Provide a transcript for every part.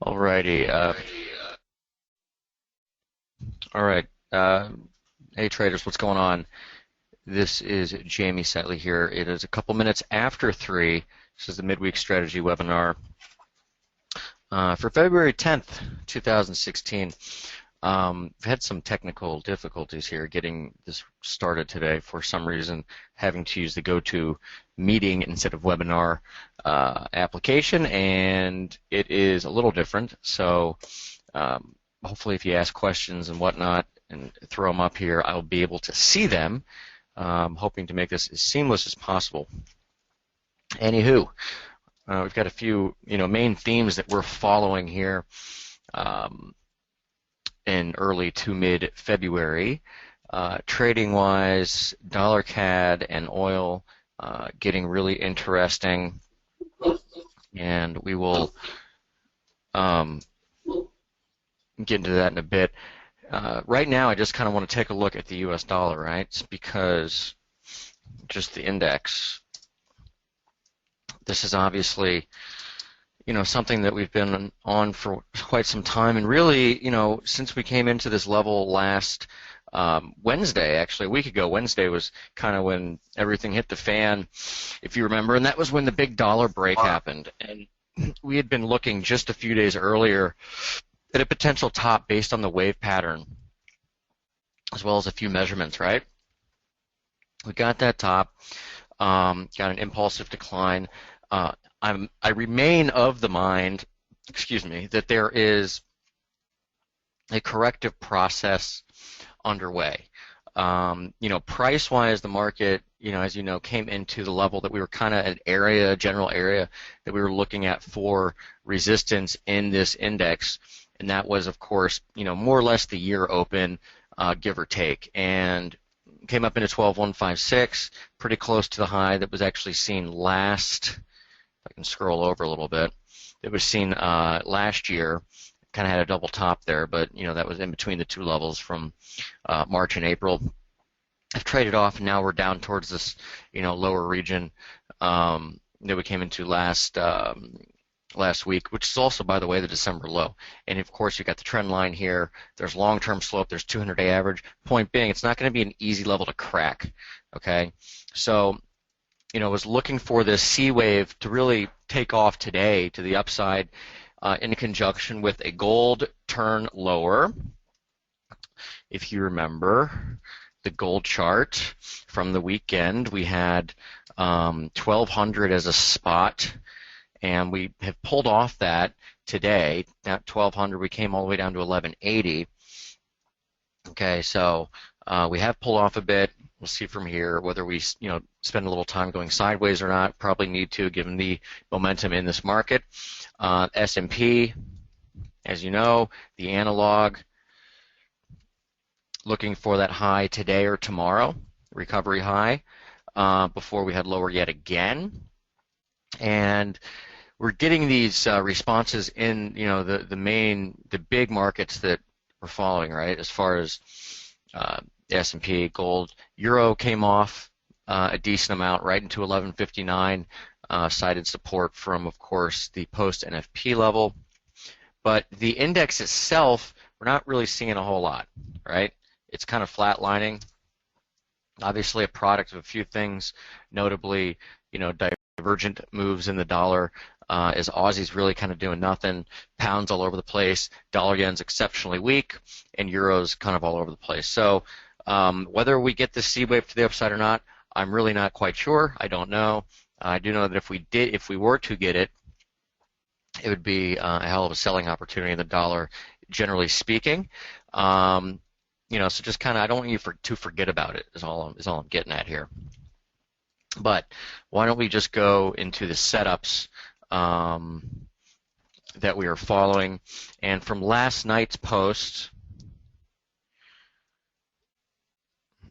Alrighty. All right. Hey traders, what's going on? This is Jamie Saettele here. It is a couple minutes after 3. This is the Midweek Strategy webinar for February 10th, 2016. I've had some technical difficulties here getting this started today. For some reason, having to use the GoToMeeting instead of webinar application, and it is a little different. So hopefully if you ask questions and whatnot and throw them up here, I'll be able to see them. Hoping to make this as seamless as possible. Anywho, we've got a few main themes that we're following here in early to mid-February. Trading-wise, dollar CAD and oil getting really interesting, and we will get into that in a bit. Right now, I just kind of want to take a look at the U.S. dollar, right? It's because just the index. This is obviously, something that we've been on for quite some time, and really, since we came into this level last Wednesday, actually a week ago. Wednesday was kind of when everything hit the fan, if you remember, and that was when the big dollar break happened. And we had been looking just a few days earlier at a potential top based on the wave pattern, as well as a few measurements, right? We got that top, got an impulsive decline. I remain of the mind, that there is a corrective process underway. Price-wise, the market, as you know, came into the level that we were kind of an general area that we were looking at for resistance in this index. And that was, of course, more or less the year open, give or take, and came up into 12,156, pretty close to the high that was actually seen last. If I can scroll over a little bit, it was seen last year. Kind of had a double top there, but that was in between the two levels from March and April. I've traded off, and now we're down towards this, lower region that we came into last week, which is also, by the way, the December low. And of course, you got the trend line here. There's long-term slope. There's 200-day average. Point being, it's not going to be an easy level to crack. Okay, so was looking for this C wave to really take off today to the upside, in conjunction with a gold turn lower. If you remember the gold chart from the weekend, we had 1,200 as a spot. And we have pulled off that today. At 1,200, we came all the way down to 1,180. Okay, so we have pulled off a bit. We'll see from here whether we, spend a little time going sideways or not. Probably need to, given the momentum in this market. S&P, as you know, the analog, looking for that high today or tomorrow, recovery high, before we head lower yet again. And we're getting these responses in, the big markets that we're following, right? As far as S&P, gold, euro came off a decent amount, right into 1159, cited support from, of course, the post NFP level. But the index itself, we're not really seeing a whole lot, right? It's kind of flatlining. Obviously, a product of a few things, notably, divergent moves in the dollar, as Aussie's really kind of doing nothing, pounds all over the place, dollar yen's exceptionally weak, and euro's kind of all over the place. So whether we get this C wave to the upside or not, I'm really not quite sure. I don't know. I do know that if we were to get it, it would be a hell of a selling opportunity in the dollar, generally speaking. So just kind of, I don't want you to forget about it. Is all I'm getting at here. But why don't we just go into the setups that we are following. And from last night's post,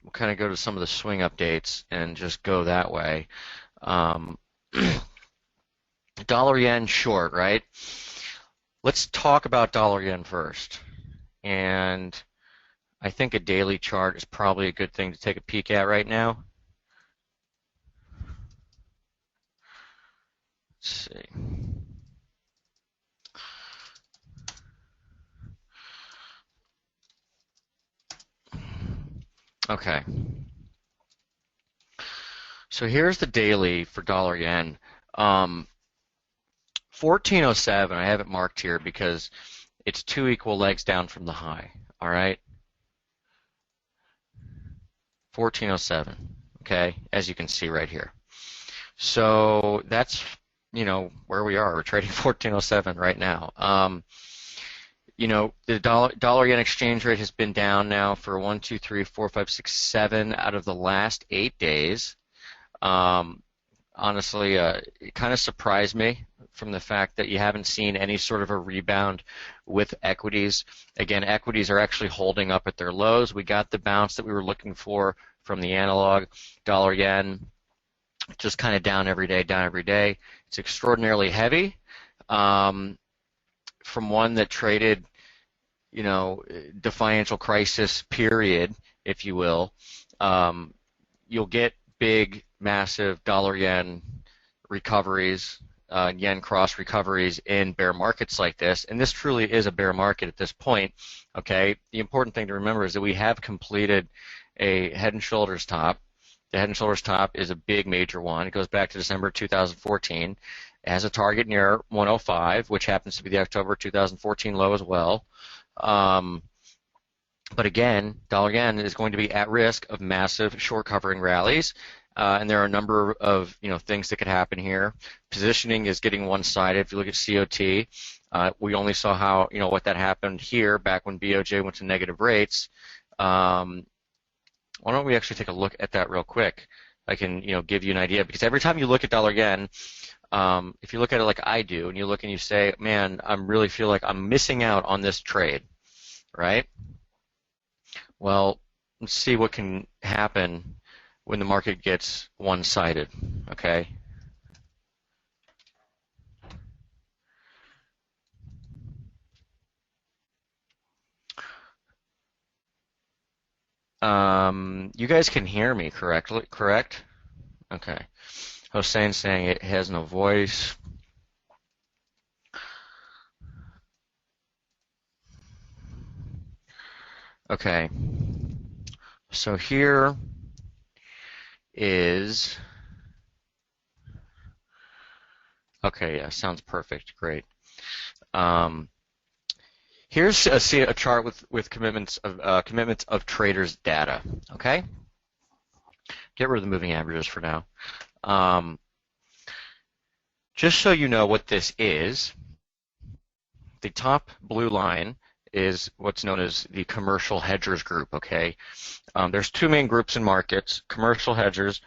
we'll kind of go to some of the swing updates and just go that way. Dollar yen short, right? Let's talk about dollar yen first. And I think a daily chart is probably a good thing to take a peek at right now. Let's see. Okay. So here's the daily for dollar yen. 1407, I have it marked here because it's two equal legs down from the high. All right. 1407. Okay, as you can see right here. So that's, where we are. We're trading 1407 right now. The dollar yen exchange rate has been down now for 1, 2, 3, 4, 5, 6, 7 out of the last 8 days. Honestly, it kind of surprised me from the fact that you haven't seen any sort of a rebound with equities. Again, equities are actually holding up at their lows. We got the bounce that we were looking for from the analog. Dollar yen just kind of down every day, down every day. It's extraordinarily heavy. From one that traded, the financial crisis period, if you will, you'll get big, massive dollar yen recoveries, yen cross recoveries in bear markets like this, and this truly is a bear market at this point. Okay, the important thing to remember is that we have completed a head and shoulders top. The head and shoulders top is a big major one. It goes back to December 2014. It has a target near 105, which happens to be the October 2014 low as well. But again, dollar yen is going to be at risk of massive short covering rallies, and there are a number of things that could happen here. Positioning is getting one-sided. If you look at COT, we only saw how what that happened here back when BOJ went to negative rates. Why don't we actually take a look at that real quick? I can give you an idea, because every time you look at dollar yen, if you look at it like I do, and you look and you say, man, I really feel like I'm missing out on this trade, right? Well, let's see what can happen when the market gets one-sided, okay? You guys can hear me correct? Okay. Hossein saying it has no voice. Okay. So here is, okay, yeah, sounds perfect, great. Here's a chart with commitments of traders data. Okay, get rid of the moving averages for now. Just so you know what this is, the top blue line is what's known as the commercial hedgers group. Okay, there's two main groups in markets: commercial hedgers,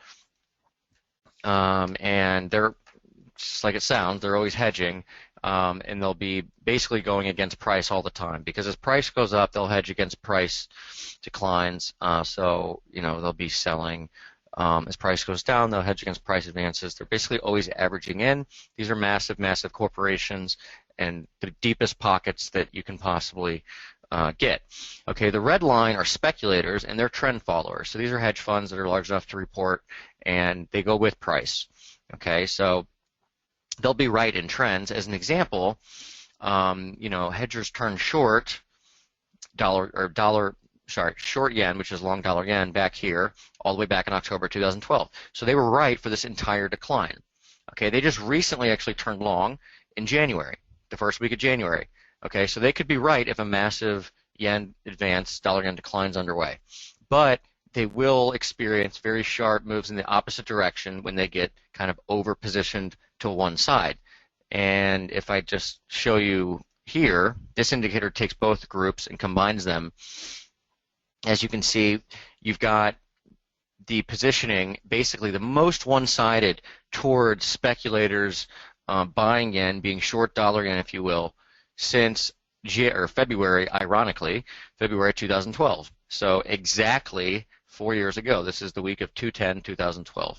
and they're just like it sounds, they're always hedging. And they'll be basically going against price all the time, because as price goes up, they'll hedge against price declines. So they'll be selling. As price goes down, they'll hedge against price advances. They're basically always averaging in. These are massive, massive corporations and the deepest pockets that you can possibly get. Okay, the red line are speculators, and they're trend followers. So these are hedge funds that are large enough to report, and they go with price. Okay, so they'll be right in trends. As an example, hedgers turn short short yen, which is long dollar yen, back here, all the way back in October 2012. So they were right for this entire decline. Okay, they just recently actually turned long in January, the first week of January. Okay, so they could be right if a massive yen advance, dollar yen decline's underway. But they will experience very sharp moves in the opposite direction when they get kind of over-positioned to one side. And if I just show you here, this indicator takes both groups and combines them. As you can see, you've got the positioning, basically the most one-sided towards speculators buying yen, being short dollar yen, if you will, since February, ironically, February 2012. So exactly 4 years ago. This is the week of 2/10/2012.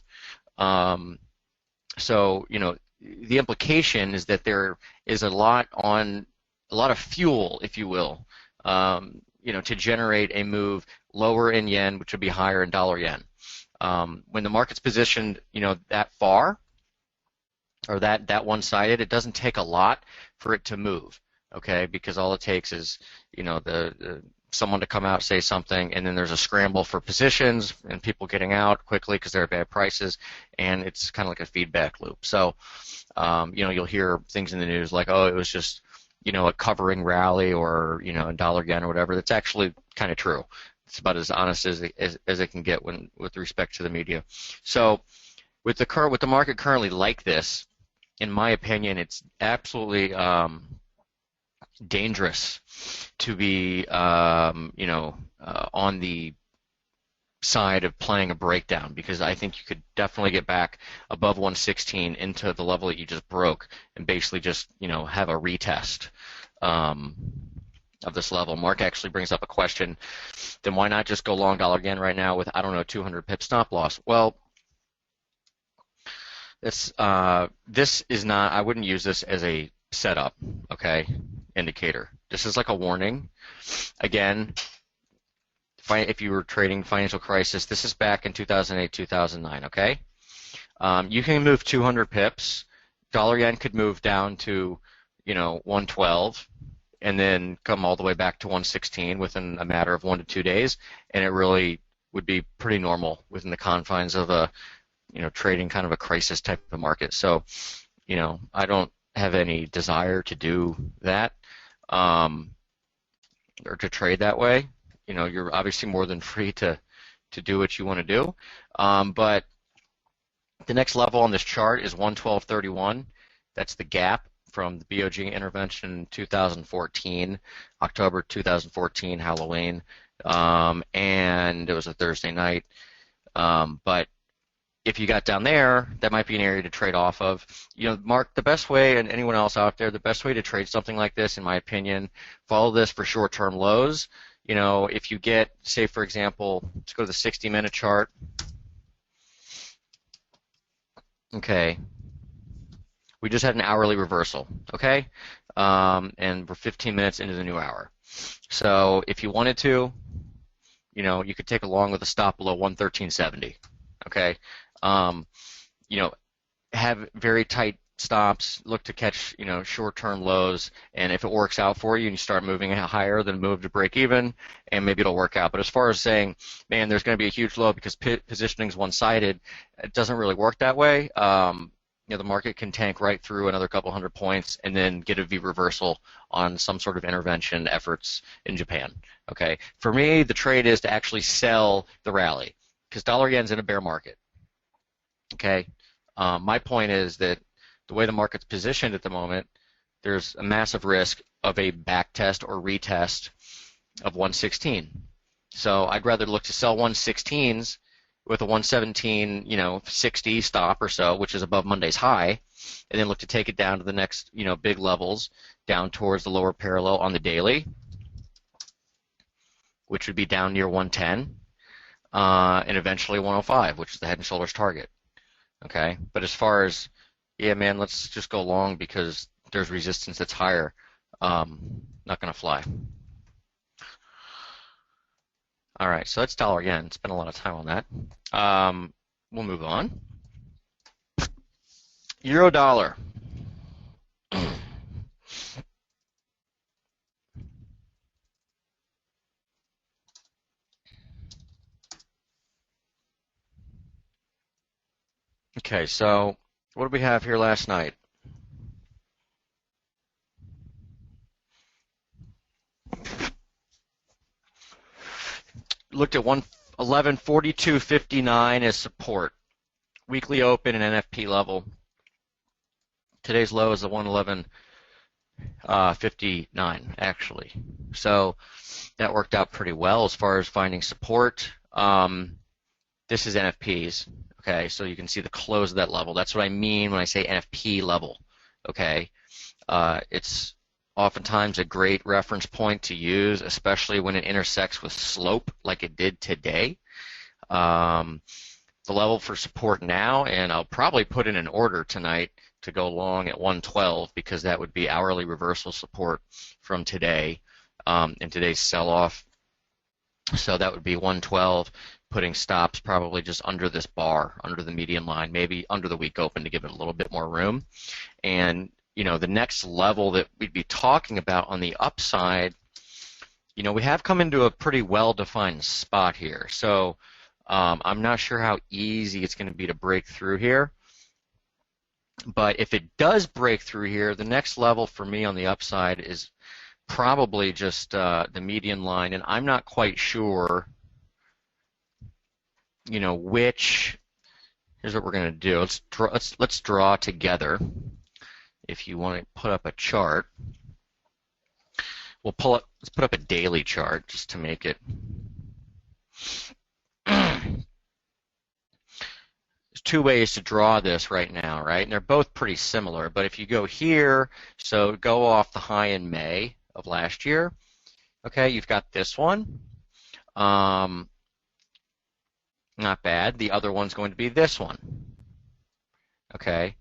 So the implication is that there is a lot of fuel, if you will, to generate a move lower in yen, which would be higher in dollar yen. When the market's positioned, that far, or that one-sided, it doesn't take a lot for it to move. Okay, because all it takes is, the someone to come out, say something, and then there's a scramble for positions and people getting out quickly because they're at bad prices, and it's kind of like a feedback loop. So, you'll hear things in the news like, oh, it was just, a covering rally or, a dollar yen or whatever. That's actually kind of true. It's about as honest as it can get with respect to the media. So, with the market currently like this, in my opinion, it's absolutely dangerous to be, on the side of playing a breakdown, because I think you could definitely get back above 116 into the level that you just broke and basically just, have a retest of this level. Mark actually brings up a question, then why not just go long dollar yen right now with, 200 pip stop loss? Well, this is not, I wouldn't use this as a setup, okay, indicator. This is like a warning. Again, if you were trading financial crisis, this is back in 2008, 2009, okay? You can move 200 pips. Dollar yen could move down to, 112 and then come all the way back to 116 within a matter of 1 to 2 days, and it really would be pretty normal within the confines of a, trading kind of a crisis type of market. So, I don't have any desire to do that, or to trade that way. You're obviously more than free to do what you want to do. But the next level on this chart is 112.31. That's the gap from the BOG intervention in 2014, October 2014, Halloween, and it was a Thursday night. But if you got down there, that might be an area to trade off of. Mark, the best way, and anyone else out there, the best way to trade something like this, in my opinion, follow this for short-term lows. If you get, say, for example, let's go to the 60-minute chart. Okay. We just had an hourly reversal, okay? And we're 15 minutes into the new hour. So if you wanted to, you could take a long with a stop below 113.70, okay? Have very tight stops, look to catch, short-term lows, and if it works out for you and you start moving higher, then move to break even, and maybe it'll work out. But as far as saying, man, there's going to be a huge low because positioning is one-sided, it doesn't really work that way. The market can tank right through another couple hundred points and then get a V reversal on some sort of intervention efforts in Japan. Okay, for me, the trade is to actually sell the rally because dollar yen's in a bear market. Okay, my point is that the way the market's positioned at the moment, there's a massive risk of a back test or retest of 116. So I'd rather look to sell 116s with a 117, 60 stop or so, which is above Monday's high, and then look to take it down to the next, big levels, down towards the lower parallel on the daily, which would be down near 110, and eventually 105, which is the head and shoulders target. Okay, but as far as, yeah, man, let's just go long because there's resistance that's higher, not going to fly. All right, so that's dollar yen. Spent a lot of time on that. We'll move on. Euro dollar. Okay, so what did we have here last night? Looked at 111.42.59 as support. Weekly open and NFP level. Today's low is the 111.59 actually. So that worked out pretty well as far as finding support. This is NFPs. Okay, so you can see the close of that level. That's what I mean when I say NFP level. Okay, it's oftentimes a great reference point to use, especially when it intersects with slope like it did today. The level for support now, and I'll probably put in an order tonight to go long at 112 because that would be hourly reversal support from today in today's sell-off. So that would be 112, putting stops probably just under this bar, under the median line, maybe under the week open to give it a little bit more room. And the next level that we'd be talking about on the upside we have come into a pretty well-defined spot here. So I'm not sure how easy it's going to be to break through here. But if it does break through here, the next level for me on the upside is probably just the median line, and I'm not quite sure, which. Here's what we're going to do. Let's draw together. If you want to put up a chart, let's put up a daily chart just to make it. There's two ways to draw this right now, right? And they're both pretty similar. But if you go here, so go off the high in May of last year, okay, you've got this one. Not bad. The other one's going to be this one. Okay.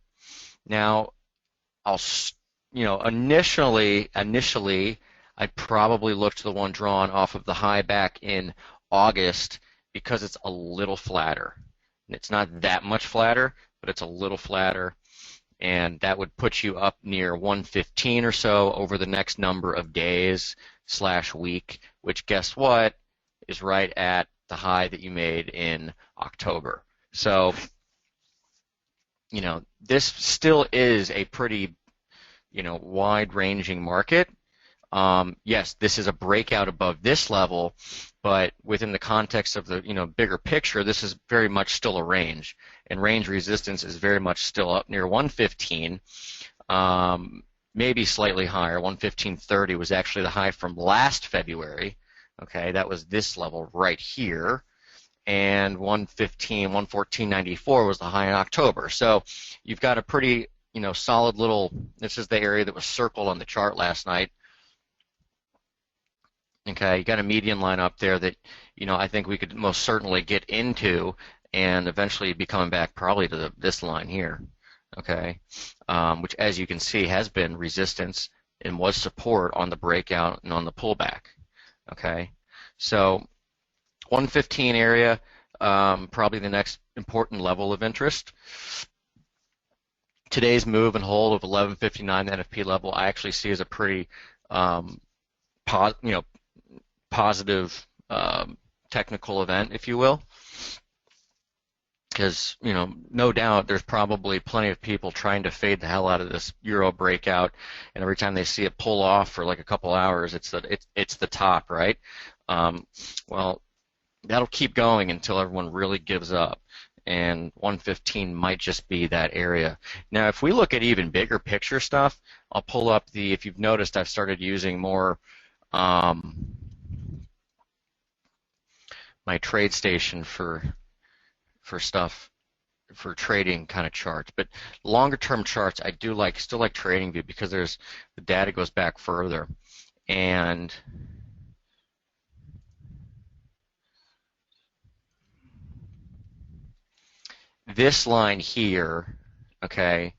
Now, initially, I'd probably look to the one drawn off of the high back in August because it's a little flatter. It's not that much flatter, but it's a little flatter, and that would put you up near 115 or so over the next number of days / week, which guess what is right at the high that you made in October. So, this still is a pretty, wide-ranging market. Yes, this is a breakout above this level, but within the context of the bigger picture, this is very much still a range, and range resistance is very much still up near 115, maybe slightly higher. 115.30 was actually the high from last February. Okay, that was this level right here, and 114.94 was the high in October. So you've got a pretty solid little. This is the area that was circled on the chart last night. Okay, you got a median line up there that, I think we could most certainly get into and eventually be coming back probably to this line here, okay, which as you can see has been resistance and was support on the breakout and on the pullback, okay. So 115 area, probably the next important level of interest. Today's move and hold of 1159, the NFP level, I actually see as a pretty positive technical event, if you will, because no doubt there's probably plenty of people trying to fade the hell out of this euro breakout, and every time they see it pull off for like a couple hours, it's the top, right? Well, that'll keep going until everyone really gives up, and 115 might just be that area. Now, if we look at even bigger picture stuff, I'll pull up if you've noticed, I've started using more my trade station for stuff, for trading kind of charts. But longer term charts, I do still like TradingView because the data goes back further. And this line here, okay,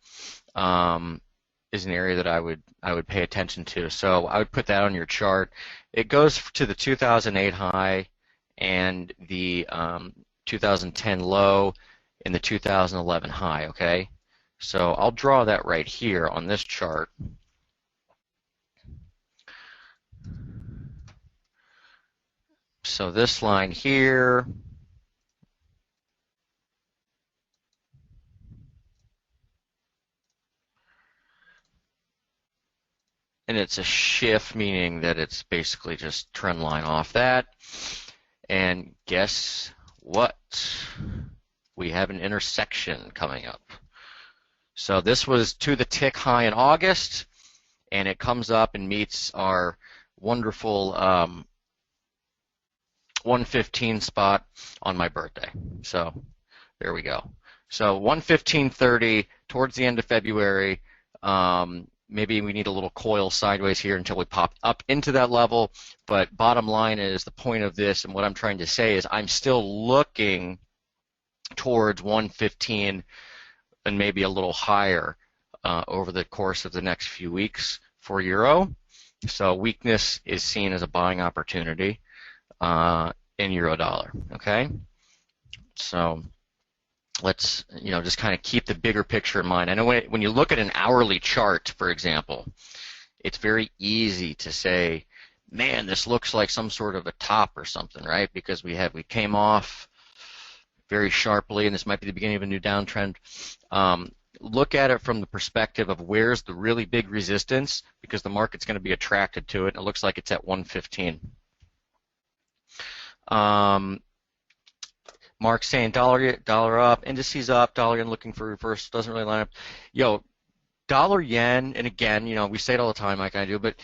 is an area that I would pay attention to. So I would put that on your chart. It goes to the 2008 high and the 2010 low and the 2011 high, okay? So I'll draw that right here on this chart. So this line here, and it's a shift, meaning that it's basically just trend line off that. And guess what? We have an intersection coming up. So this was to the tick high in August, and it comes up and meets our wonderful 115 spot on my birthday. So there we go. So 115.30 towards the end of February. Maybe we need a little coil sideways here until we pop up into that level, but bottom line is the point of this, and what I'm trying to say is I'm still looking towards 115 and maybe a little higher over the course of the next few weeks for euro. So weakness is seen as a buying opportunity in euro dollar, okay? So let's just kind of keep the bigger picture in mind. I know when you look at an hourly chart, for example, it's very easy to say, man, this looks like some sort of a top or something, right? Because we came off very sharply, and this might be the beginning of a new downtrend. Look at it from the perspective of where's the really big resistance, because the market's going to be attracted to it. It looks like it's at 115. Mark's saying dollar up, indices up, dollar yen looking for reverse, doesn't really line up. Yo, dollar yen, and again, we say it all the time, like I do, but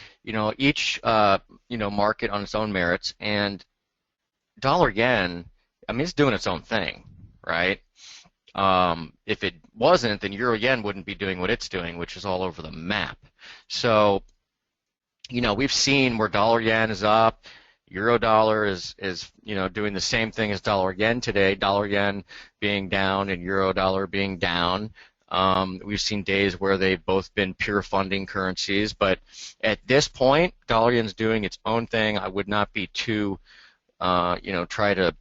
each market on its own merits, and dollar yen, I mean, it's doing its own thing, right? If it wasn't, then euro yen wouldn't be doing what it's doing, which is all over the map. So, we've seen where dollar yen is up, euro dollar is doing the same thing as dollar yen today, dollar yen being down and euro dollar being down. We've seen days where they've both been pure funding currencies, but at this point, dollar yen's doing its own thing. I would not be too, try to,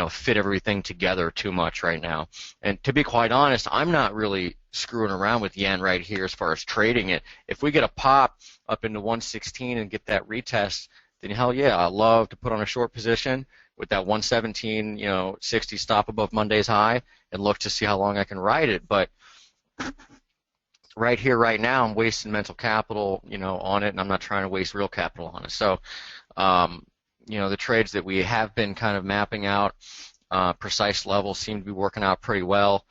fit everything together too much right now. And to be quite honest, I'm not really screwing around with yen right here as far as trading it. If we get a pop up into 116 and get that retest, then hell yeah, I love to put on a short position with that 117, 60 stop above Monday's high and look to see how long I can ride it. But right here, right now, I'm wasting mental capital, on it, and I'm not trying to waste real capital on it. So, the trades that we have been kind of mapping out, precise levels seem to be working out pretty well.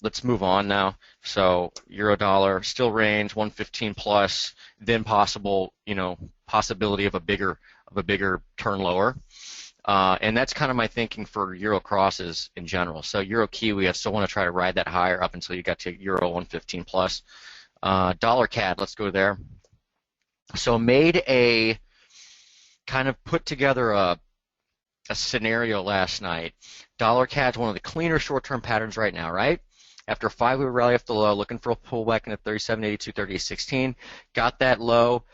Let's move on now. So euro dollar still range 115 plus, then possibility of a bigger turn lower. And that's kind of my thinking for euro crosses in general. So euro kiwi, I still want to try to ride that higher up until you got to euro 115 plus. Dollar CAD, let's go there. So made a kind of put together a scenario last night. Dollar CAD's one of the cleaner short-term patterns right now, right? After a 5-week rally off the low, looking for a pullback into 37.82, 38.16. Got that low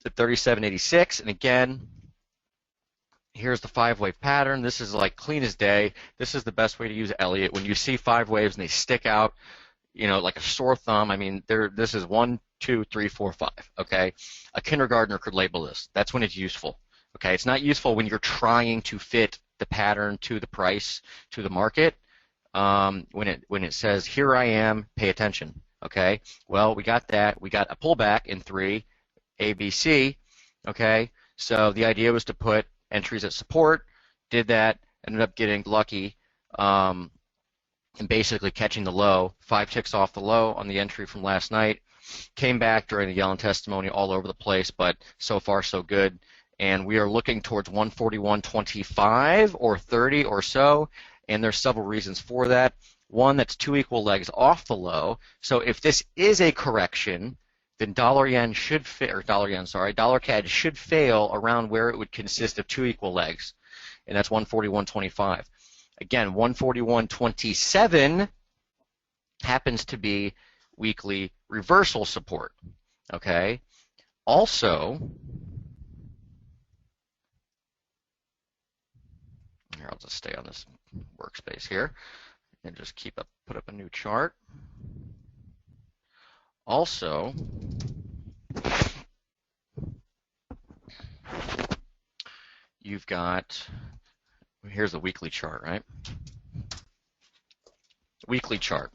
at 37.86, and again, here's the 5-wave pattern. This is like clean as day. This is the best way to use Elliott. When you see 5 waves and they stick out, like a sore thumb, I mean, this is 1, 2, 3, 4, 5, okay? A kindergartner could label this. That's when it's useful, okay? It's not useful when you're trying to fit the pattern to the price, to the market. When it says, here I am, pay attention, okay? Well, we got that. We got a pullback in 3, ABC, okay? So the idea was to put entries at support, did that, ended up getting lucky, and basically catching the low, 5 ticks off the low on the entry from last night, came back during the Yellen testimony all over the place, but so far so good, and we are looking towards 141.25 or 30 or so, and there's several reasons for that. One, that's 2 equal legs off the low, so if this is a correction, then dollar CAD should fail around where it would consist of 2 equal legs, and that's 141.25. Again, 141.27 happens to be weekly reversal support, okay? Also, here, I'll just stay on this workspace here and just put up a new chart. Also, you've got, here's the weekly chart, right? Weekly chart.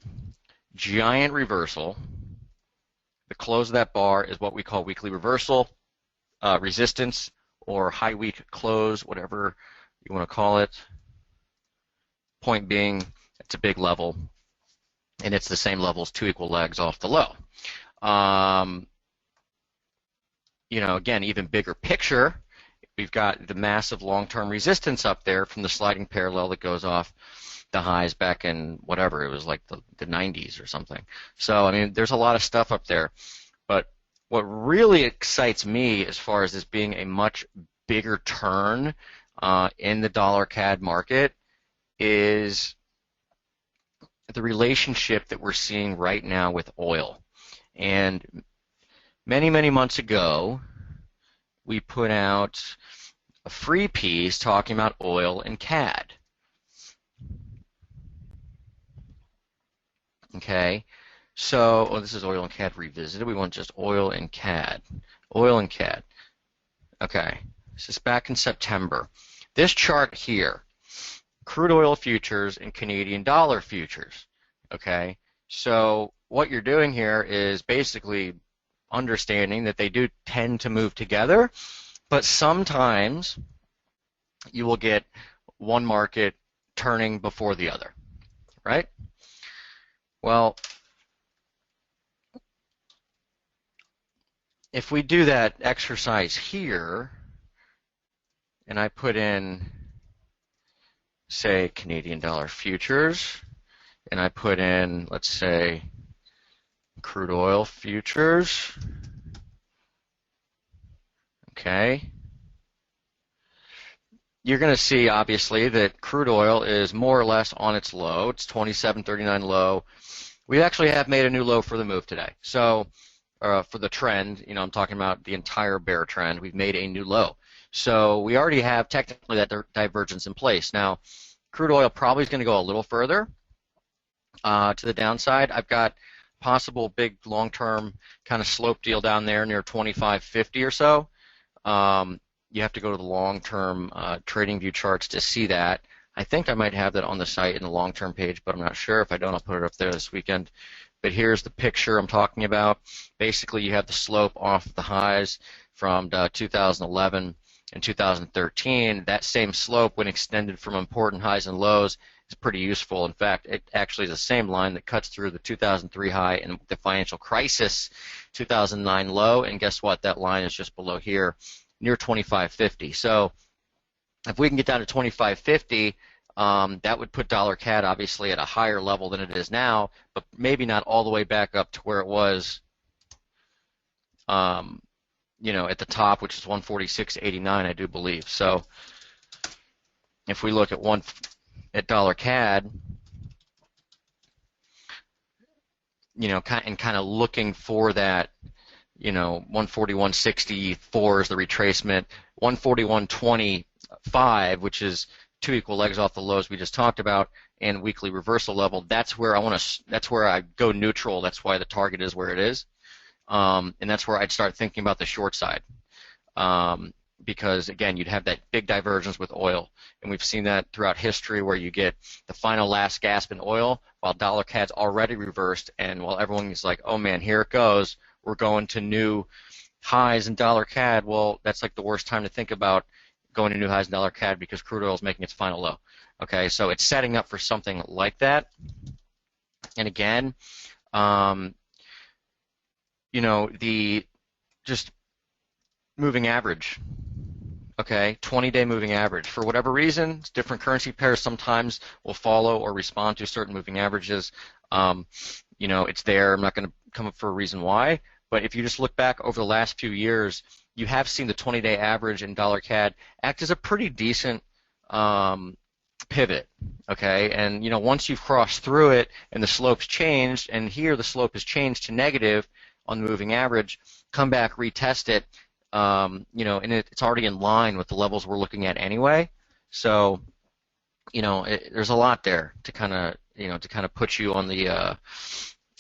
Giant reversal. The close of that bar is what we call weekly reversal, resistance, or high week close, whatever you want to call it. Point being, it's a big level, and it's the same level as 2 equal legs off the low. Again, even bigger picture, we've got the massive long-term resistance up there from the sliding parallel that goes off the highs back in whatever, it was like the 90s or something. So, I mean, there's a lot of stuff up there. But what really excites me as far as this being a much bigger turn in the dollar CAD market is the relationship that we're seeing right now with oil. And many, many months ago, we put out a free piece talking about oil and CAD. Okay, so this is oil and CAD revisited. We want just oil and CAD. Oil and CAD. Okay, this is back in September. This chart here, crude oil futures and Canadian dollar futures. Okay, so what you're doing here is basically understanding that they do tend to move together, but sometimes you will get one market turning before the other, right? Well, if we do that exercise here, and I put in, say, Canadian dollar futures, and I put in, let's say, crude oil futures, okay, you're going to see, obviously, that crude oil is more or less on its low. It's 27.39 low. We actually have made a new low for the move today. So for the trend, I'm talking about the entire bear trend, we've made a new low. So we already have technically that divergence in place. Now, crude oil probably is going to go a little further to the downside. I've got possible big long-term kind of slope deal down there near 25.50 or so. You have to go to the long-term trading view charts to see that. I think I might have that on the site in the long-term page, but I'm not sure. If I don't, I'll put it up there this weekend. But here's the picture I'm talking about. Basically, you have the slope off the highs from 2011 and 2013. That same slope, when extended from important highs and lows, is pretty useful. In fact, it actually is the same line that cuts through the 2003 high and the financial crisis 2009 low. And guess what? That line is just below here, near 25.50. So if we can get down to 25.50, that would put dollar CAD obviously at a higher level than it is now, but maybe not all the way back up to where it was, at the top, which is 146.89, I do believe. So if we look at dollar CAD, and kind of looking for that, 141.64 is the retracement, 141.25, which is two equal legs off the lows we just talked about, and weekly reversal level. That's where that's where I go neutral. That's why the target is where it is, and that's where I'd start thinking about the short side, because again, you'd have that big divergence with oil, and we've seen that throughout history where you get the final last gasp in oil while dollar CAD's already reversed, and while everyone is like, oh man, here it goes, we're going to new highs in dollar CAD. Well, that's like the worst time to think about going to new highs in dollar CAD because crude oil is making its final low. Okay, so it's setting up for something like that. And again, the just moving average. Okay, 20-day moving average. For whatever reason, different currency pairs sometimes will follow or respond to certain moving averages. It's there. I'm not going to come up for a reason why. But if you just look back over the last few years, you have seen the 20-day average in dollar CAD act as a pretty decent pivot. Okay, and once you've crossed through it and the slope's changed, and here the slope has changed to negative on the moving average, come back, retest it. And it's already in line with the levels we're looking at anyway. So, there's a lot there to kind of put you on the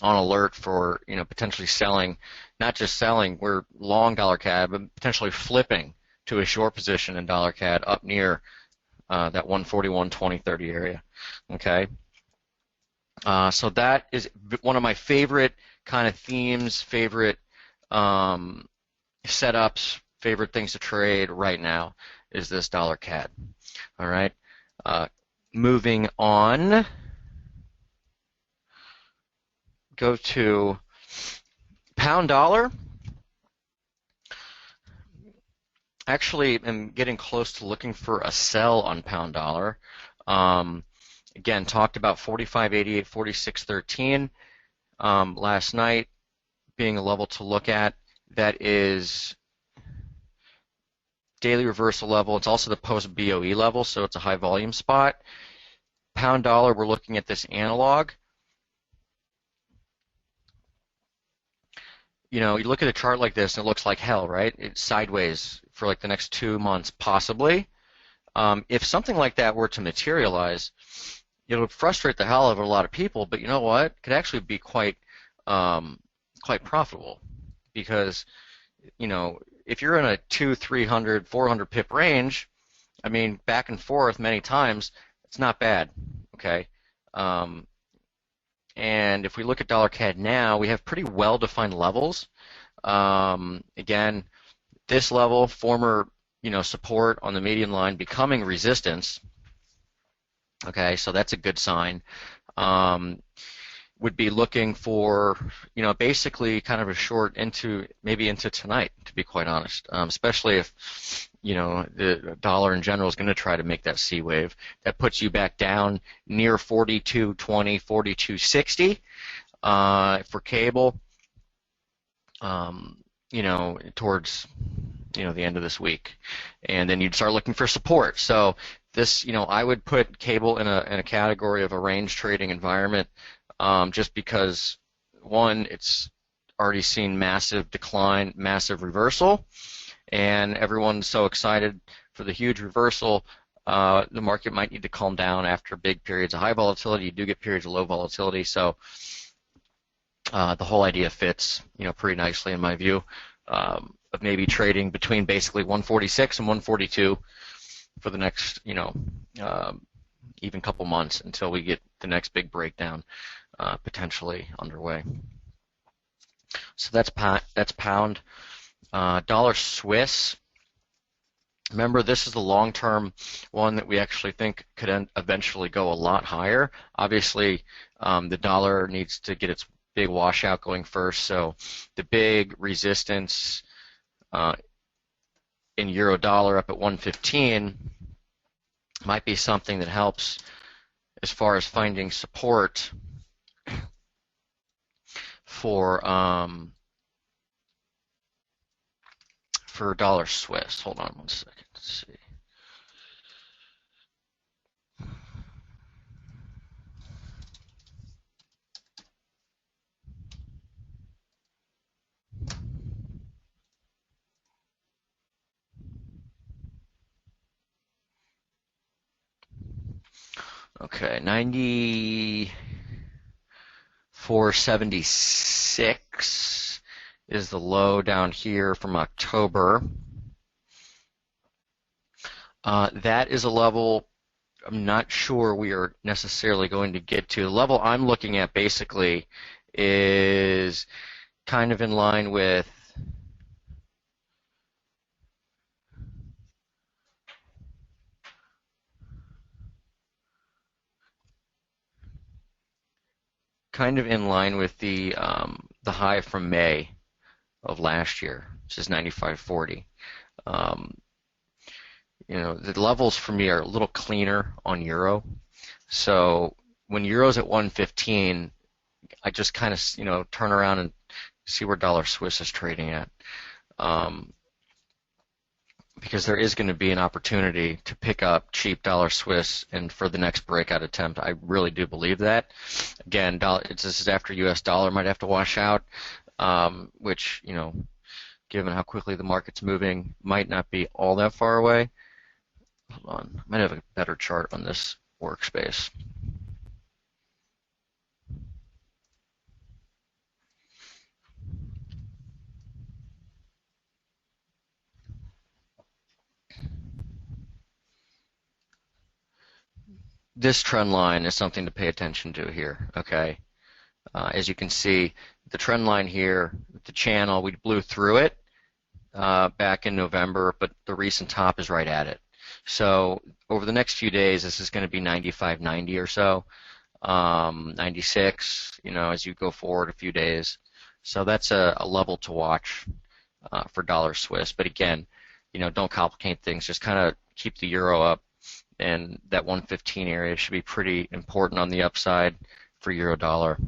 on alert for potentially selling, not just selling. We're long dollar CAD, but potentially flipping to a short position in dollar CAD up near that 141.20/30 area. Okay. So that is one of my favorite kind of themes, favorite setups, favorite things to trade right now is this dollar CAD. All right. Moving on, go to pound dollar. Actually, I'm getting close to looking for a sell on pound dollar. Again, talked about 45.88, 46.13 last night being a level to look at. That is daily reversal level. It's also the post BOE level, so it's a high volume spot. Pound dollar, we're looking at this analog. You look at a chart like this and it looks like hell, right? It's sideways for like the next 2 months, possibly. If something like that were to materialize, it would frustrate the hell out of a lot of people, but you know what? It could actually be quite profitable because, if you're in a 200, 300, 400 pip range, I mean, back and forth many times, it's not bad, okay? Um, and if we look at dollar CAD now, we have pretty well-defined levels. Again, this level, former, support on the median line becoming resistance. Okay, so that's a good sign. Would be looking for, basically kind of a short maybe into tonight, to be quite honest. Especially if, the dollar in general is going to try to make that C wave. That puts you back down near 42.20, 42.60 for cable. Towards the end of this week, and then you'd start looking for support. So this, I would put cable in a category of a range trading environment, just because one, it's already seen massive decline, massive reversal, and everyone's so excited for the huge reversal. The market might need to calm down after big periods of high volatility. You do get periods of low volatility, so the whole idea fits, pretty nicely in my view, of maybe trading between basically 146 and 142 for the next, even couple months until we get the next big breakdown potentially underway. So that's pound. Dollar Swiss. Remember, this is the long-term one that we actually think could eventually go a lot higher. Obviously, the dollar needs to get its big washout going first, so the big resistance in euro dollar up at 115 might be something that helps as far as finding support for dollar Swiss. Hold on one second. Let's see. Okay, 94.76 is the low down here from October. That is a level I'm not sure we are necessarily going to get to. The level I'm looking at basically is kind of in line with the high from May of last year, which is 95.40. The levels for me are a little cleaner on euro. So when euro's at 115, I just kind of turn around and see where dollar Swiss is trading at. Because there is going to be an opportunity to pick up cheap dollar Swiss and for the next breakout attempt. I really do believe that. Again, this is after U.S. dollar might have to wash out, which, given how quickly the market's moving, might not be all that far away. Hold on. I might have a better chart on this workspace. This trend line is something to pay attention to here, okay? As you can see, the trend line here, the channel, we blew through it back in November, but the recent top is right at it. So over the next few days, this is going to be 95.90 or so, 96, as you go forward a few days. So that's a level to watch for dollar Swiss. But again, don't complicate things. Just kind of keep the euro up. And that 115 area should be pretty important on the upside for euro dollar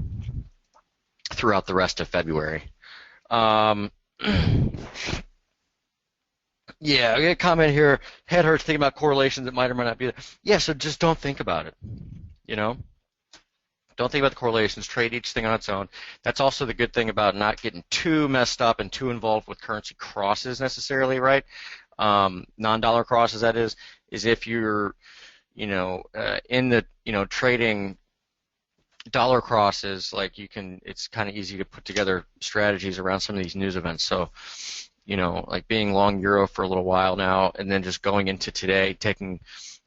throughout the rest of February. Yeah, I get a comment here. Head hurts thinking about correlations that might or might not be there. Yeah, so just don't think about it. Don't think about the correlations. Trade each thing on its own. That's also the good thing about not getting too messed up and too involved with currency crosses necessarily, right? Non-dollar crosses, that is if you're, in the, trading dollar crosses, like it's kind of easy to put together strategies around some of these news events. So, like being long euro for a little while now, and then just going into today, taking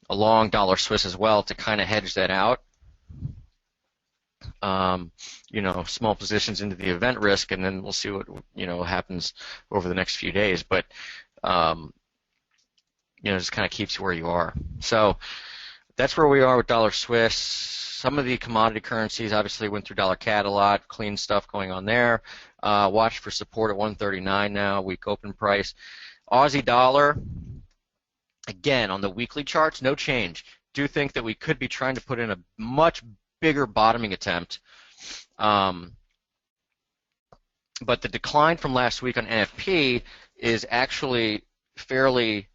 a long dollar Swiss as well to kind of hedge that out. Small positions into the event risk, and then we'll see what happens over the next few days. But just kind of keeps you where you are. So that's where we are with dollar Swiss. Some of the commodity currencies obviously went through dollar CAD a lot, clean stuff going on there. Watch for support at 139 now, week open price. Aussie dollar, again, on the weekly charts, no change. Do think that we could be trying to put in a much bigger bottoming attempt. But the decline from last week on NFP is actually fairly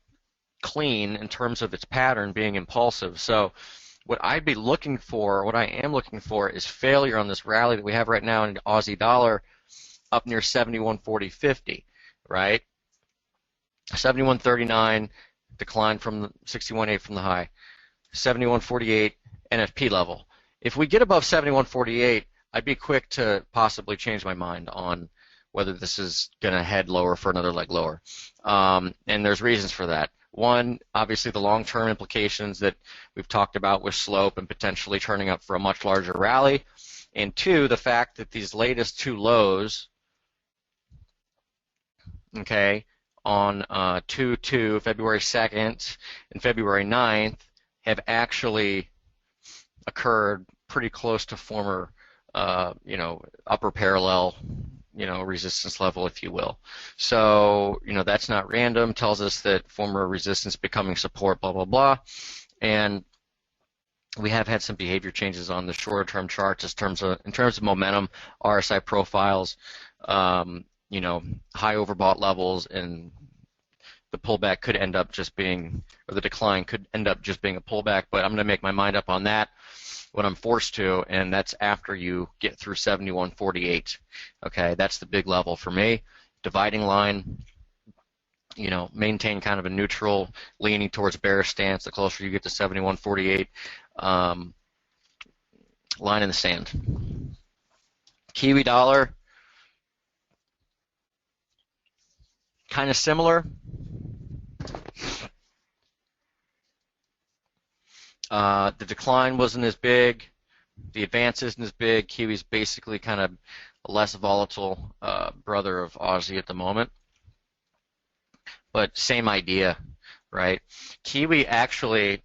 clean in terms of its pattern being impulsive. So what I'd be looking for, what I am looking for, is failure on this rally that we have right now in Aussie dollar up near 71.40.50, right? 71.39 decline from 61.8 from the high. 71.48 NFP level. If we get above 71.48, I'd be quick to possibly change my mind on whether this is going to head lower for another leg lower. And there's reasons for that. One, obviously the long-term implications that we've talked about with slope and potentially turning up for a much larger rally. And two, the fact that these latest two lows, okay, on 2/2, February 2nd and February 9th, have actually occurred pretty close to former, upper parallel, resistance level, if you will. So, that's not random. Tells us that former resistance becoming support, blah, blah, blah. And we have had some behavior changes on the shorter term charts in terms of momentum, RSI profiles, high overbought levels, and the pullback could end up just being, or the decline could end up just being a pullback, but I'm going to make my mind up on that when I'm forced to, and that's after you get through 71.48. Okay, that's the big level for me. Dividing line, maintain kind of a neutral, leaning towards bearish stance the closer you get to 71.48. Line in the sand. Kiwi dollar, kind of similar. The decline wasn't as big. The advance isn't as big. Kiwi's basically kind of a less volatile brother of Aussie at the moment. But same idea, right? Kiwi actually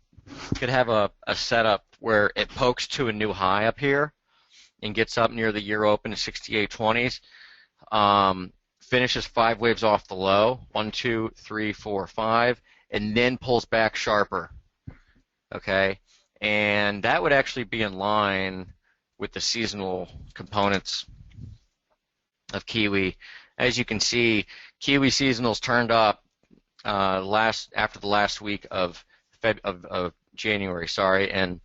could have a setup where it pokes to a new high up here and gets up near the year open to 68.20s. Finishes 5 waves off the low, 1, 2, 3, 4, 5, and then pulls back sharper. Okay, and that would actually be in line with the seasonal components of Kiwi. As you can see, Kiwi seasonals turned up after the last week of January, and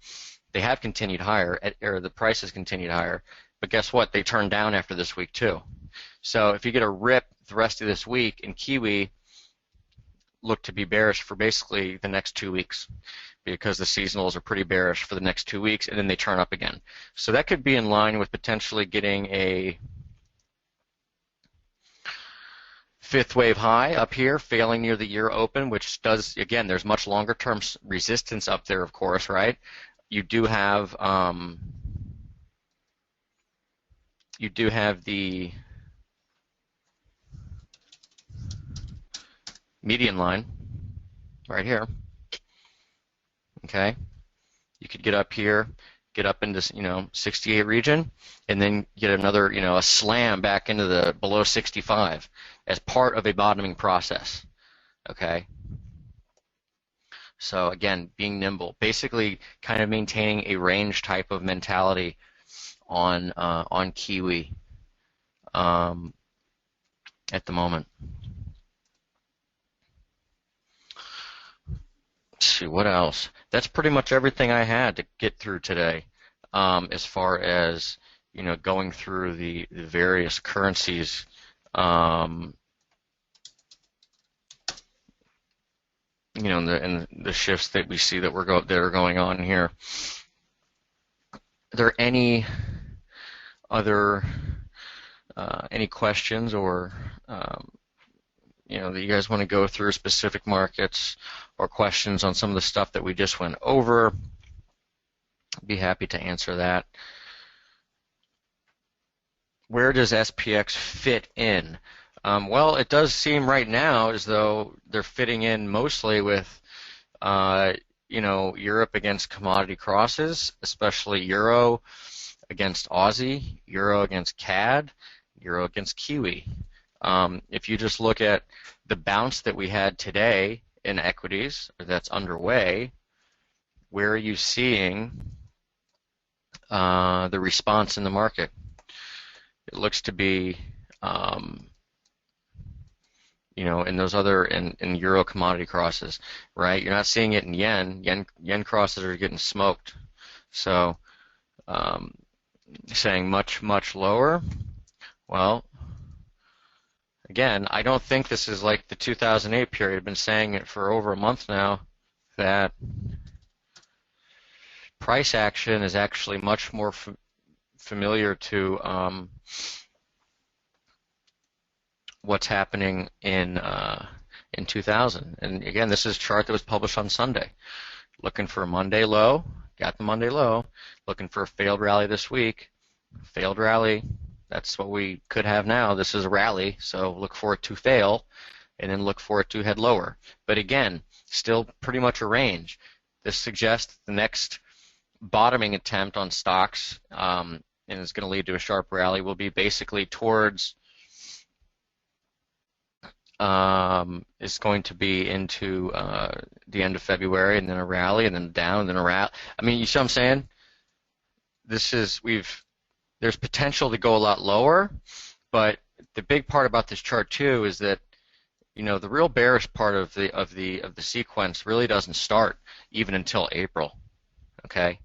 they have continued higher, or the price has continued higher. But guess what? They turned down after this week too. So if you get a rip the rest of this week, and Kiwi look to be bearish for basically the next 2 weeks, because the seasonals are pretty bearish for the next 2 weeks, and then they turn up again. So that could be in line with potentially getting a fifth wave high up here, failing near the year open, which does, again, there's much longer term resistance up there, of course, right? You do have the median line right here. Okay, you could get up here, get up into 68 region, and then get another a slam back into the below 65 as part of a bottoming process. Okay, so again, being nimble, basically kind of maintaining a range type of mentality on Kiwi at the moment. Let's see, what else? That's pretty much everything I had to get through today, as far as going through the various currencies. And the shifts that we see that that are going on here. Are there any other any questions or that you guys want to go through specific markets or questions on some of the stuff that we just went over, I'd be happy to answer that. Where does SPX fit in? Well, it does seem right now as though they're fitting in mostly with, Europe against commodity crosses, especially Euro against Aussie, Euro against CAD, Euro against Kiwi. If you just look at the bounce that we had today in equities, or that's underway, where are you seeing the response in the market? It looks to be, in those other in Euro commodity crosses, right? You're not seeing it in yen. Yen crosses are getting smoked. So, saying much lower. Well, again, I don't think this is like the 2008 period. I've been saying it for over a month now that price action is actually much more familiar to what's happening in 2000. And again, this is a chart that was published on Sunday. Looking for a Monday low, got the Monday low. Looking for a failed rally this week, failed rally. That's what we could have now. This is a rally, so look for it to fail, and then look for it to head lower. But again, still pretty much a range. This suggests the next bottoming attempt on stocks, and it's going to lead to a sharp rally, will be basically towards, is going to be into the end of February, and then a rally, and then down, and then a rally. I mean, you see what I'm saying? There's potential to go a lot lower, but the big part about this chart too is that the real bearish part of the sequence really doesn't start even until April. Okay,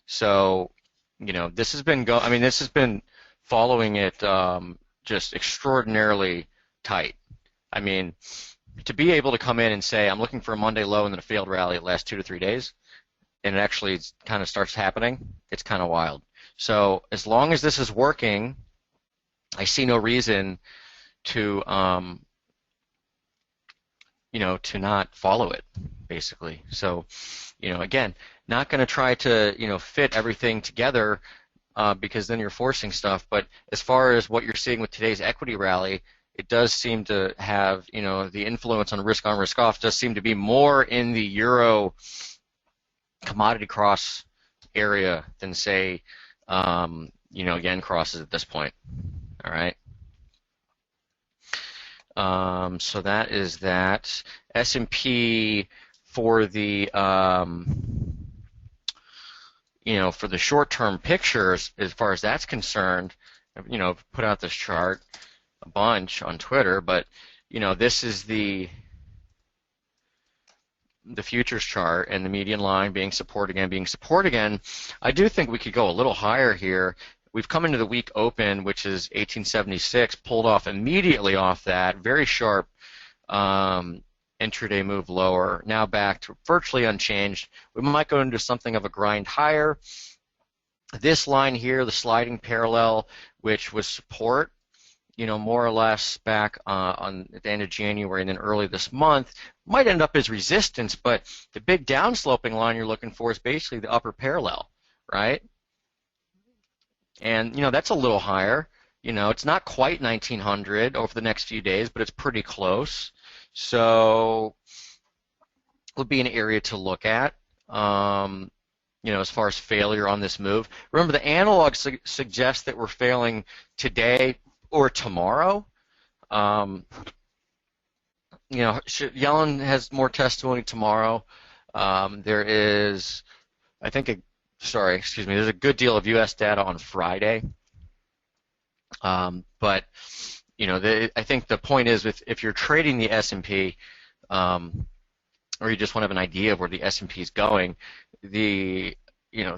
so this has been this has been following it just extraordinarily tight. I mean, to be able to come in and say I'm looking for a Monday low and then a failed rally, it lasts 2 to 3 days, and it actually kind of starts happening, it's kind of wild. So as long as this is working, I see no reason to to not follow it, basically. So again, not going to try to fit everything together because then you're forcing stuff. But as far as what you're seeing with today's equity rally, it does seem to have the influence on risk on, risk off does seem to be more in the Euro commodity cross area than say yen crosses at this point. All right. So that is that. S&P for the for the short-term pictures, as far as that's concerned, put out this chart a bunch on Twitter, but this is the futures chart and the median line being support again, I do think we could go a little higher here. We've come into the week open, which is 1876, pulled off immediately off that, very sharp intraday move lower, now back to virtually unchanged. We might go into something of a grind higher. This line here, the sliding parallel, which was support, more or less back at the end of January and then early this month, might end up as resistance, but the big downsloping line you're looking for is basically the upper parallel, right? And, that's a little higher. It's not quite 1900 over the next few days, but it's pretty close. So it would be an area to look at, as far as failure on this move. Remember, the analog suggests that we're failing today or tomorrow. Yellen has more testimony tomorrow. There is, I think, there's a good deal of U.S. data on Friday. But I think the point is, if you're trading the S&P, or you just want to have an idea of where the S&P is going, the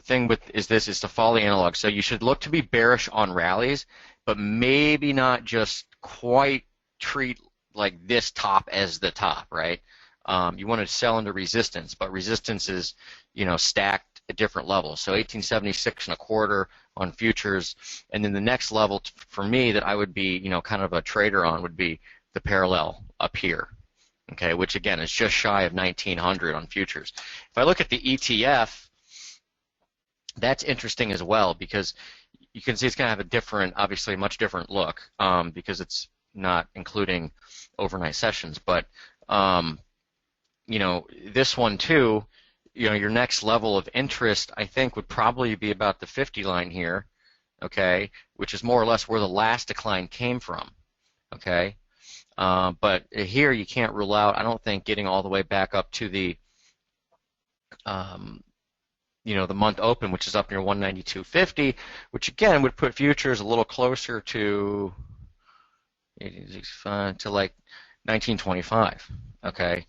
thing is to follow the analog. So you should look to be bearish on rallies, but maybe not just quite treat like this top as the top, right? You want to sell into resistance, but resistance is stacked at different levels. So 1876.25 on futures, and then the next level for me that I would be kind of a trader on would be the parallel up here, okay, which again is just shy of 1900 on futures. If I look at the ETF, that's interesting as well, because you can see it's going to have a different, obviously a much different look, because it's not including overnight sessions. But you know, this one too, you know, your next level of interest, I think, would probably be about the 50 line here, okay, which is more or less where the last decline came from, okay. But here you can't rule out, I don't think, getting all the way back up to the you know, the month open, which is up near 192.50, which again would put futures a little closer to like 1925. Okay,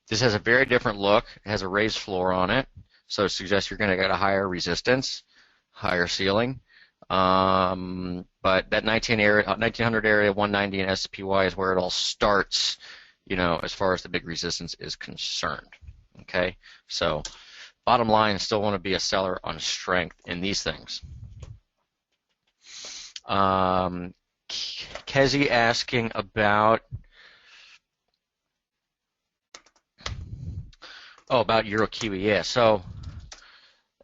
this has a very different look. It has a raised floor on it, so it suggests you're going to get a higher resistance, higher ceiling. But that 1900 area, 190 and SPY is where it all starts, you know, as far as the big resistance is concerned. Okay, so bottom line, still want to be a seller on strength in these things. Kezi asking about about Euro Kiwi. Yeah, so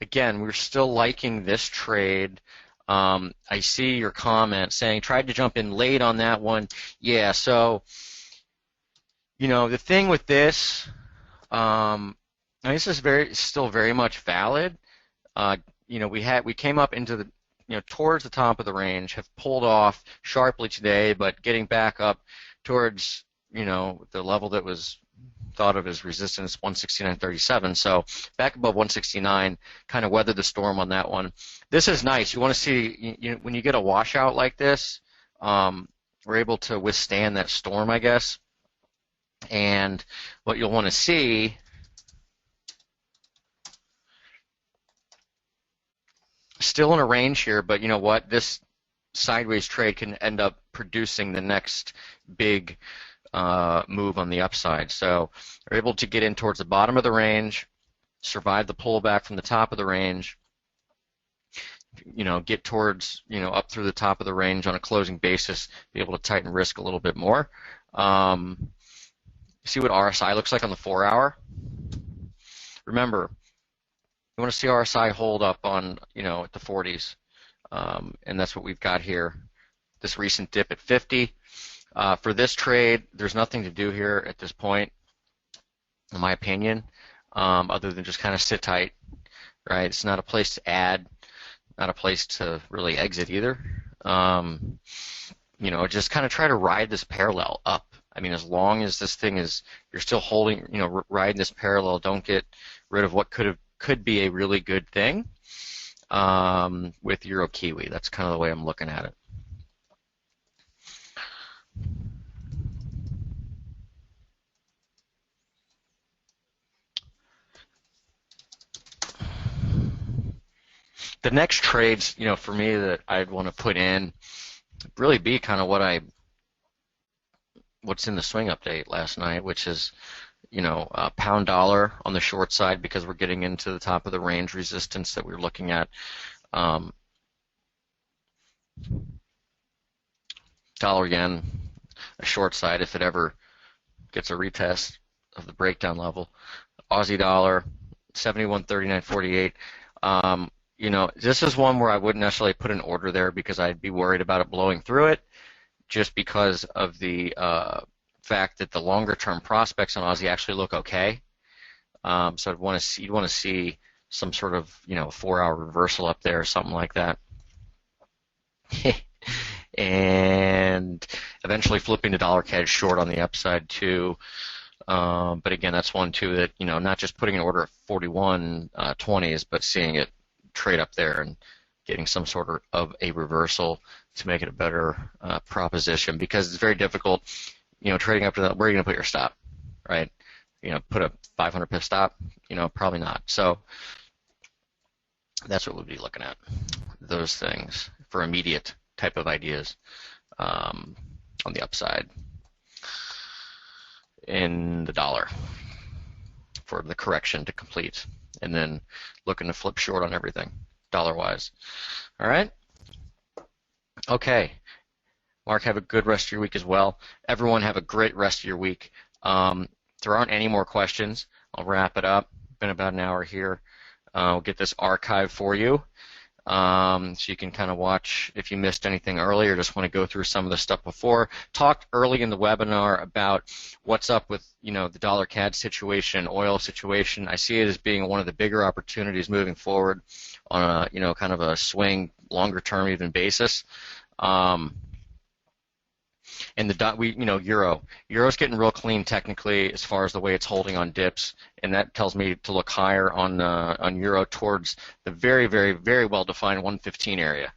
again, we're still liking this trade. I see your comment saying tried to jump in late on that one. Yeah, so you know, the thing with this, this is still very much valid. You know, we came up into the, you know, towards the top of the range, have pulled off sharply today, but getting back up towards, you know, the level that was thought of as resistance, 169.37. So back above 169, kind of weathered the storm on that one. This is nice. You want to see, when you get a washout like this, we're able to withstand that storm, I guess. And what you'll want to see, still in a range here, but you know what? This sideways trade can end up producing the next big move on the upside. So we're able to get in towards the bottom of the range, survive the pullback from the top of the range, you know, get towards, you know, up through the top of the range on a closing basis, be able to tighten risk a little bit more. See what RSI looks like on the 4-hour. Remember, you want to see RSI hold up on, you know, at the 40s, and that's what we've got here. This recent dip at 50. For this trade, there's nothing to do here at this point, in my opinion, other than just kind of sit tight, right? It's not a place to add, not a place to really exit either. You know, just kind of try to ride this parallel up. I mean, as long as this thing is, you're still holding, you know, riding this parallel, don't get rid of what could be a really good thing with Euro Kiwi. That's kind of the way I'm looking at it. The next trades, you know, for me that I'd want to put in really be kind of what's in the swing update last night, which is, you know, pound dollar on the short side, because we're getting into the top of the range resistance that we're looking at. Dollar yen, a short side if it ever gets a retest of the breakdown level. Aussie dollar, 71.39.48. You know, this is one where I wouldn't necessarily put an order there because I'd be worried about it blowing through it, just because of the fact that the longer-term prospects on Aussie actually look okay. So you'd want to see some sort of, you know, 4-hour reversal up there or something like that, and eventually flipping to dollar CAD short on the upside too. But again, that's one too that, you know, not just putting an order at 41.20s, but seeing it trade up there and getting some sort of a reversal to make it a better proposition, because it's very difficult, you know, trading up to that. Where are you going to put your stop, right? You know, put a 500 pip stop, you know, probably not. So that's what we'll be looking at, those things for immediate type of ideas on the upside in the dollar for the correction to complete, and then looking to flip short on everything dollar-wise. All right? Okay. Mark, have a good rest of your week as well. Everyone have a great rest of your week. If there aren't any more questions, I'll wrap it up. Been about an hour here. We'll get this archived for you. So you can kind of watch if you missed anything earlier, just want to go through some of the stuff before. Talked early in the webinar about what's up with, the dollar CAD situation, oil situation. I see it as being one of the bigger opportunities moving forward on a, kind of a swing, longer term even basis. And Euro's getting real clean technically as far as the way it's holding on dips, and that tells me to look higher on Euro towards the very, very, very well-defined 115 area.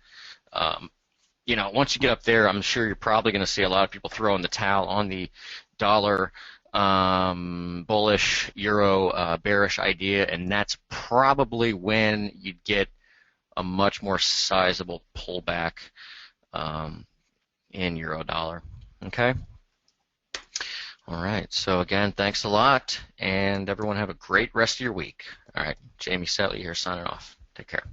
Once you get up there, I'm sure you're probably going to see a lot of people throw in the towel on the dollar bullish, Euro bearish idea, and that's probably when you'd get a much more sizable pullback in Euro dollar. Okay? All right. So again, thanks a lot, and everyone have a great rest of your week. All right. Jamie Saettele here signing off. Take care.